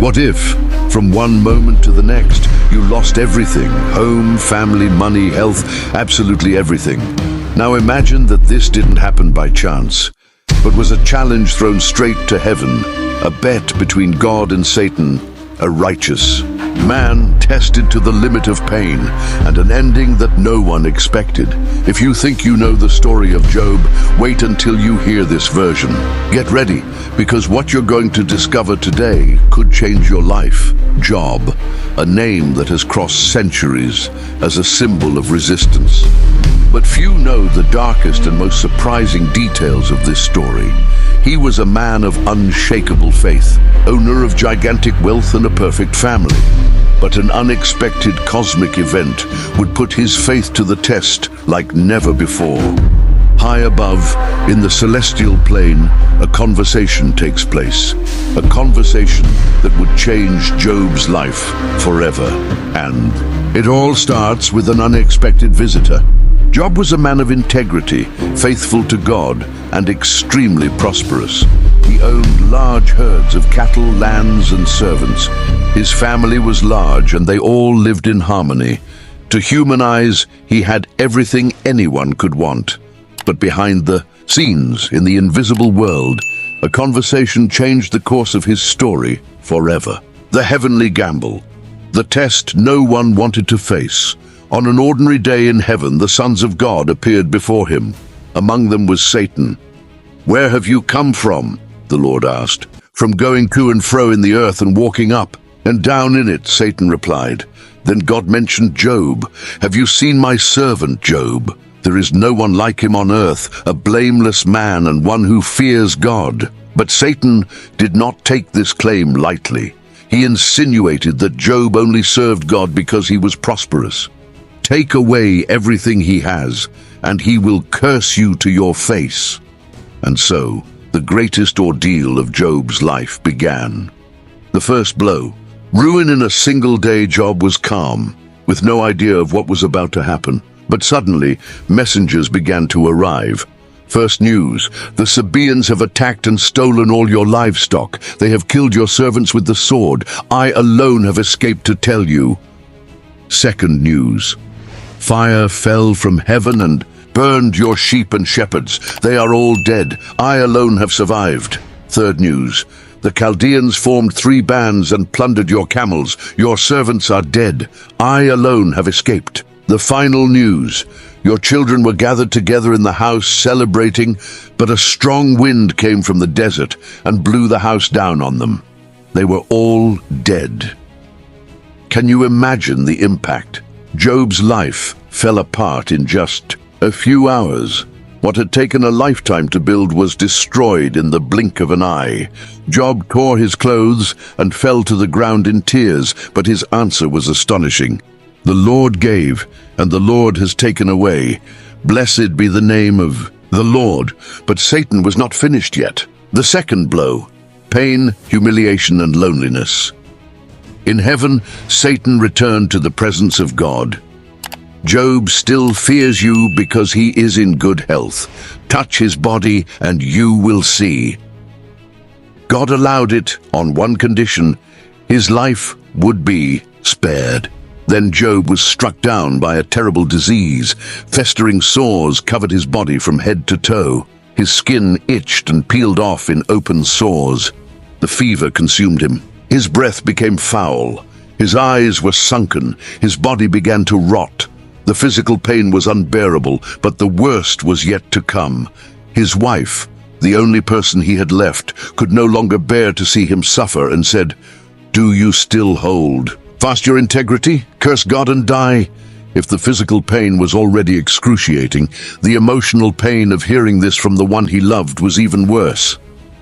What if, from one moment to the next, you lost everything? Home, family, money, health, absolutely everything. Now imagine that this didn't happen by chance, but was a challenge thrown straight to heaven, a bet between God and Satan, a righteous man tested to the limit of pain, and an ending that no one expected. If you think you know the story of Job, wait until you hear this version. Get ready, because what you're going to discover today could change your life. Job, a name that has crossed centuries as a symbol of resistance. But few know the darkest and most surprising details of this story. He was a man of unshakable faith, owner of gigantic wealth and a perfect family. But an unexpected cosmic event would put his faith to the test like never before. High above, in the celestial plane, a conversation takes place. A conversation that would change Job's life forever. And it all starts with an unexpected visitor. Job was a man of integrity, faithful to God, and extremely prosperous. He owned large herds of cattle, lands, and servants. His family was large, and they all lived in harmony. To human eyes, he had everything anyone could want. But behind the scenes, in the invisible world, a conversation changed the course of his story forever. The heavenly gamble, the test no one wanted to face. On an ordinary day in heaven, the sons of God appeared before him. Among them was Satan. "Where have you come from?" the Lord asked. "From going to and fro in the earth and walking up and down in it," Satan replied. Then God mentioned Job. "Have you seen my servant Job? There is no one like him on earth, a blameless man and one who fears God." But Satan did not take this claim lightly. He insinuated that Job only served God because he was prosperous. "Take away everything he has, and he will curse you to your face." And so, the greatest ordeal of Job's life began. The first blow. Ruin in a single day. Job was calm, with no idea of what was about to happen. But suddenly, messengers began to arrive. First news: the Sabaeans have attacked and stolen all your livestock. They have killed your servants with the sword. I alone have escaped to tell you. Second news: fire fell from heaven and burned your sheep and shepherds. They are all dead. I alone have survived. Third news: the Chaldeans formed 3 bands and plundered your camels. Your servants are dead. I alone have escaped. The final news: your children were gathered together in the house celebrating, but a strong wind came from the desert and blew the house down on them. They were all dead. Can you imagine the impact? Job's life fell apart in just a few hours. What had taken a lifetime to build was destroyed in the blink of an eye. Job tore his clothes and fell to the ground in tears, but his answer was astonishing. "The Lord gave, and the Lord has taken away. Blessed be the name of the Lord." But Satan was not finished yet. The second blow: pain, humiliation, and loneliness. In heaven, Satan returned to the presence of God. "Job still fears you because he is in good health. Touch his body and you will see." God allowed it on one condition: his life would be spared. Then Job was struck down by a terrible disease. Festering sores covered his body from head to toe. His skin itched and peeled off in open sores. The fever consumed him. His breath became foul. His eyes were sunken. His body began to rot. The physical pain was unbearable, but the worst was yet to come. His wife, the only person he had left, could no longer bear to see him suffer and said, "Do you still hold fast your integrity? Curse God and die." If the physical pain was already excruciating, the emotional pain of hearing this from the one he loved was even worse.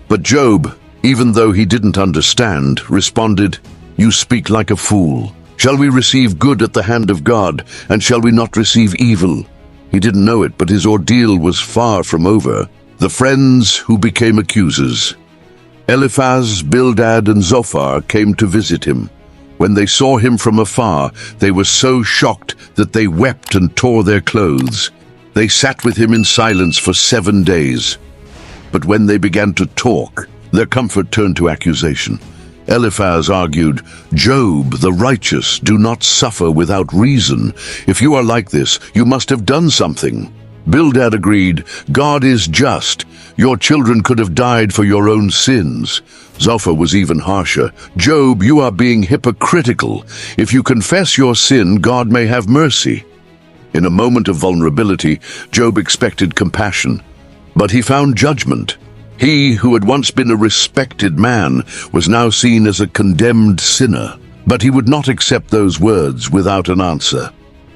But Job, even though he didn't understand, responded, "You speak like a fool. Shall we receive good at the hand of God, and shall we not receive evil?" He didn't know it, but his ordeal was far from over. The friends who became accusers. Eliphaz, Bildad, and Zophar came to visit him. When they saw him from afar, they were so shocked that they wept and tore their clothes. They sat with him in silence for 7 days. But when they began to talk, their comfort turned to accusation. Eliphaz argued, "Job, the righteous, do not suffer without reason. If you are like this, you must have done something." Bildad agreed, "God is just. Your children could have died for your own sins." Zophar was even harsher. "Job, you are being hypocritical. If you confess your sin, God may have mercy." In a moment of vulnerability, Job expected compassion, but he found judgment. He, who had once been a respected man, was now seen as a condemned sinner. But he would not accept those words without an answer.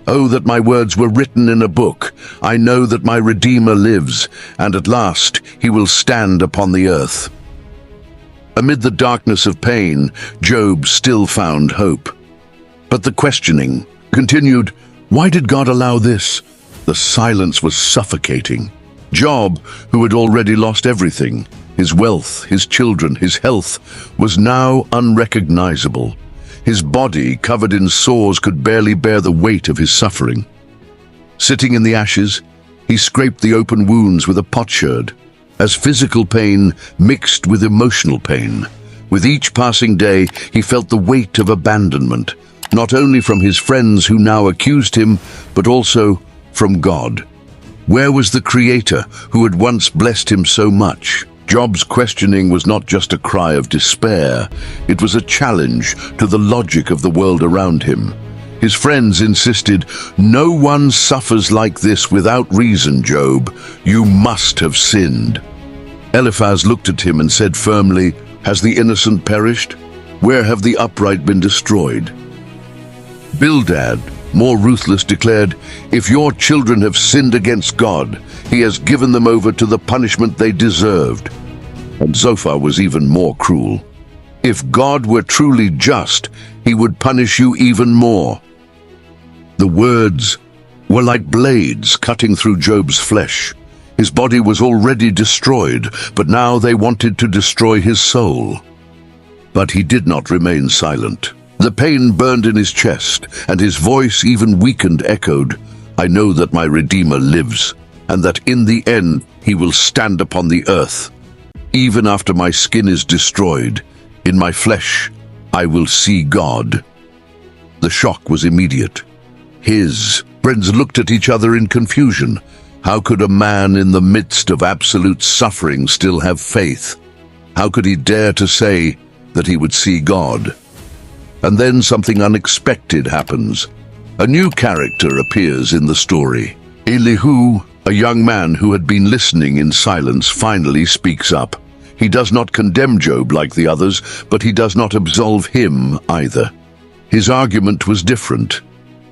"Oh, that my words were written in a book. I know that my Redeemer lives, and at last he will stand upon the earth." Amid the darkness of pain, Job still found hope. But the questioning continued. Why did God allow this? The silence was suffocating. Job, who had already lost everything, his wealth, his children, his health, was now unrecognizable. His body, covered in sores, could barely bear the weight of his suffering. Sitting in the ashes, he scraped the open wounds with a potsherd, as physical pain mixed with emotional pain. With each passing day, he felt the weight of abandonment, not only from his friends who now accused him, but also from God. Where was the Creator who had once blessed him so much? Job's questioning was not just a cry of despair, it was a challenge to the logic of the world around him. His friends insisted, "No one suffers like this without reason, Job. You must have sinned." Eliphaz looked at him and said firmly, "Has the innocent perished? Where have the upright been destroyed?" Bildad, more ruthless, declared, "If your children have sinned against God, he has given them over to the punishment they deserved." And Zophar was even more cruel. "If God were truly just, he would punish you even more." The words were like blades cutting through Job's flesh. His body was already destroyed, but now they wanted to destroy his soul. But he did not remain silent. The pain burned in his chest, and his voice, even weakened, echoed, "I know that my Redeemer lives, and that in the end he will stand upon the earth. Even after my skin is destroyed, in my flesh I will see God." The shock was immediate. His friends looked at each other in confusion. How could a man in the midst of absolute suffering still have faith? How could he dare to say that he would see God? And then something unexpected happens. A new character appears in the story. Elihu, a young man who had been listening in silence, finally speaks up. He does not condemn Job like the others, but he does not absolve him either. His argument was different.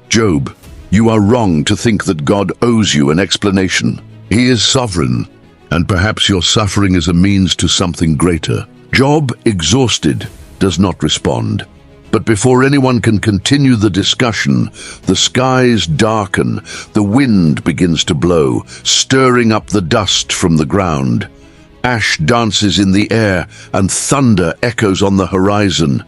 "Job, you are wrong to think that God owes you an explanation. He is sovereign, and perhaps your suffering is a means to something greater." Job, exhausted, does not respond. But before anyone can continue the discussion, the skies darken, the wind begins to blow, stirring up the dust from the ground. Ash dances in the air, and thunder echoes on the horizon.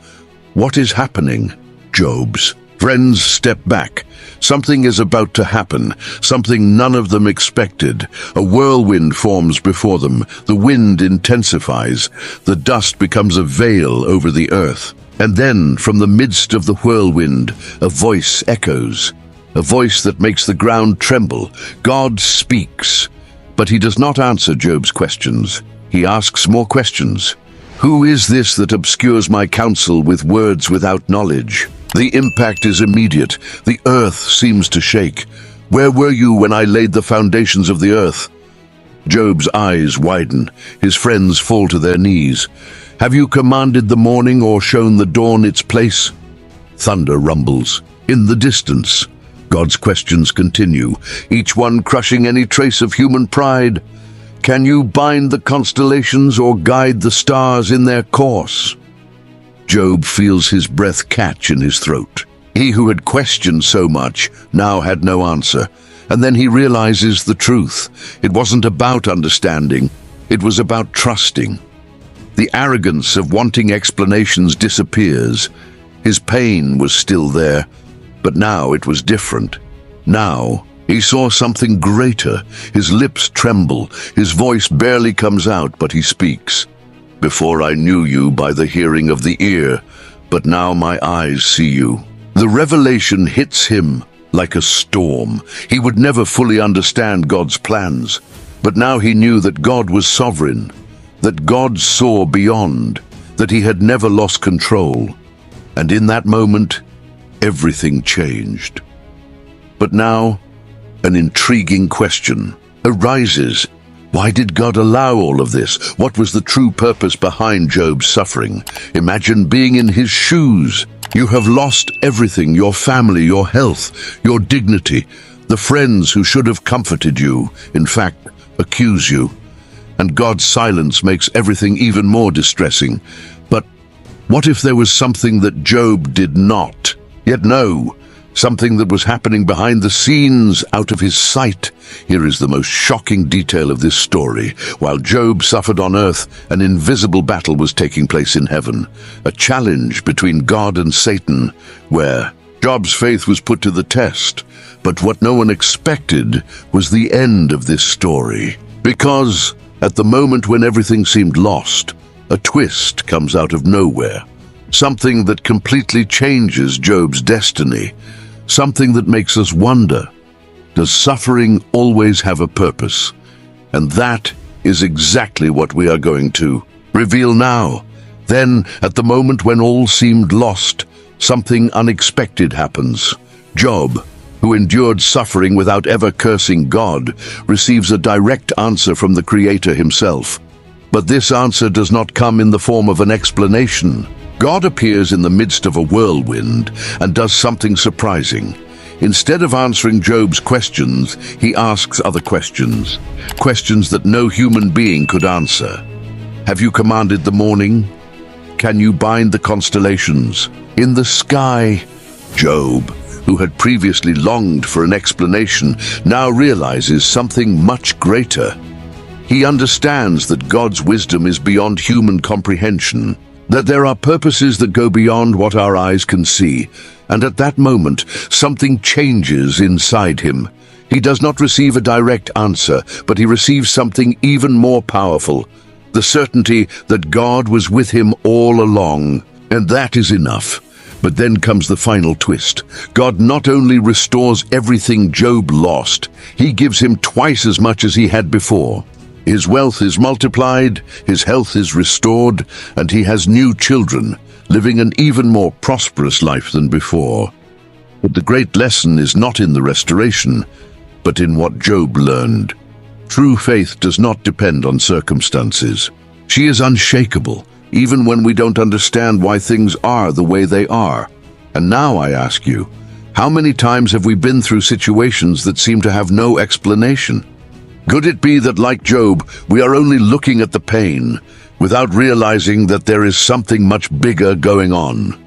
What is happening? Job's friends step back. Something is about to happen, something none of them expected. A whirlwind forms before them. The wind intensifies. The dust becomes a veil over the earth. And then, from the midst of the whirlwind, a voice echoes, a voice that makes the ground tremble. God speaks, but he does not answer Job's questions. He asks more questions. Who is this that obscures my counsel with words without knowledge? The impact is immediate. The earth seems to shake. Where were you when I laid the foundations of the earth? Job's eyes widen. His friends fall to their knees. Have you commanded the morning or shown the dawn its place? Thunder rumbles. In the distance, God's questions continue, each one crushing any trace of human pride. Can you bind the constellations or guide the stars in their course? Job feels his breath catch in his throat. He who had questioned so much now had no answer. And then he realizes the truth. It wasn't about understanding. It was about trusting. The arrogance of wanting explanations disappears. His pain was still there, but now it was different. Now he saw something greater. His lips tremble. His voice barely comes out, but he speaks. Before I knew you by the hearing of the ear, but now my eyes see you." The revelation hits him like a storm. He would never fully understand God's plans, but now he knew that God was sovereign, that God saw beyond, that he had never lost control. And in that moment, everything changed. But now, an intriguing question arises. Why did God allow all of this? What was the true purpose behind Job's suffering? Imagine being in his shoes. You have lost everything: your family, your health, your dignity, the friends who should have comforted you, in fact, accuse you. And God's silence makes everything even more distressing. But what if there was something that Job did not yet know? Something that was happening behind the scenes, out of his sight. Here is the most shocking detail of this story. While Job suffered on earth, an invisible battle was taking place in heaven. A challenge between God and Satan, where Job's faith was put to the test. But what no one expected was the end of this story. Because at the moment when everything seemed lost, a twist comes out of nowhere. Something that completely changes Job's destiny. Something that makes us wonder, does suffering always have a purpose? And that is exactly what we are going to reveal now. Then, at the moment when all seemed lost, something unexpected happens. Job, who endured suffering without ever cursing God, receives a direct answer from the Creator himself. But this answer does not come in the form of an explanation. God appears in the midst of a whirlwind and does something surprising. Instead of answering Job's questions, he asks other questions, questions that no human being could answer. Have you commanded the morning? Can you bind the constellations? In the sky, Job, who had previously longed for an explanation, now realizes something much greater. He understands that God's wisdom is beyond human comprehension, that there are purposes that go beyond what our eyes can see, and at that moment, something changes inside him. He does not receive a direct answer, but he receives something even more powerful, the certainty that God was with him all along, and that is enough. But then comes the final twist. God not only restores everything Job lost, he gives him twice as much as he had before. His wealth is multiplied, his health is restored, and he has new children, living an even more prosperous life than before. But the great lesson is not in the restoration, but in what Job learned. True faith does not depend on circumstances. She is unshakable, even when we don't understand why things are the way they are. And now I ask you, how many times have we been through situations that seem to have no explanation? Could it be that, like Job, we are only looking at the pain, without realizing that there is something much bigger going on?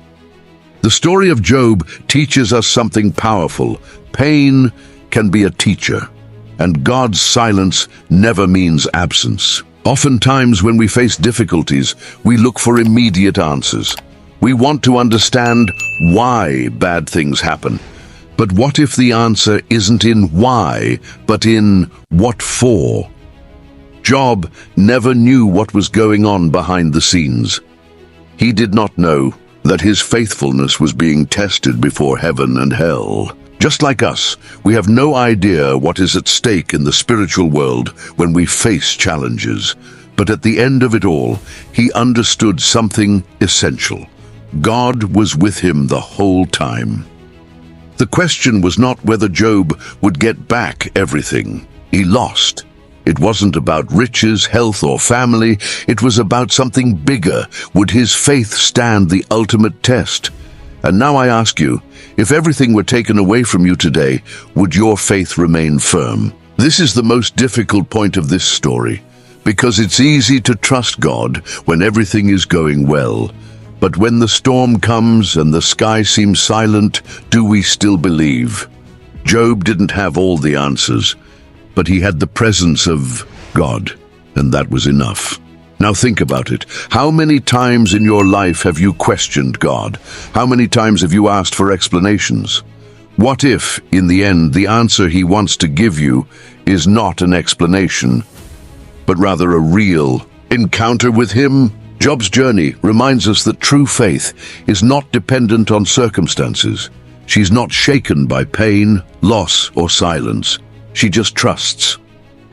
The story of Job teaches us something powerful. Pain can be a teacher, and God's silence never means absence. Oftentimes, when we face difficulties, we look for immediate answers. We want to understand why bad things happen. But what if the answer isn't in why, but in what for? Job never knew what was going on behind the scenes. He did not know that his faithfulness was being tested before heaven and hell. Just like us, we have no idea what is at stake in the spiritual world when we face challenges. But at the end of it all, he understood something essential. God was with him the whole time. The question was not whether Job would get back everything he lost. It wasn't about riches, health, or family. It was about something bigger. Would his faith stand the ultimate test? And now I ask you, if everything were taken away from you today, would your faith remain firm? This is the most difficult point of this story, because it's easy to trust God when everything is going well. But when the storm comes and the sky seems silent, do we still believe? Job didn't have all the answers, but he had the presence of God, and that was enough. Now think about it. How many times in your life have you questioned God? How many times have you asked for explanations? What if, in the end, the answer he wants to give you is not an explanation, but rather a real encounter with him. Job's journey reminds us that true faith is not dependent on circumstances. She's not shaken by pain, loss, or silence. She just trusts.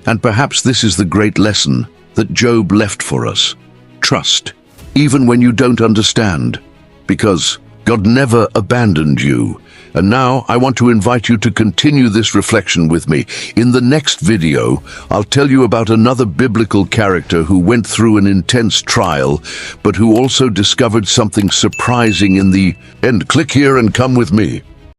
And perhaps this is the great lesson that Job left for us. Trust, even when you don't understand, because God never abandoned you. And now I want to invite you to continue this reflection with me. In the next video, I'll tell you about another biblical character who went through an intense trial, but who also discovered something surprising in the end. Click here and come with me.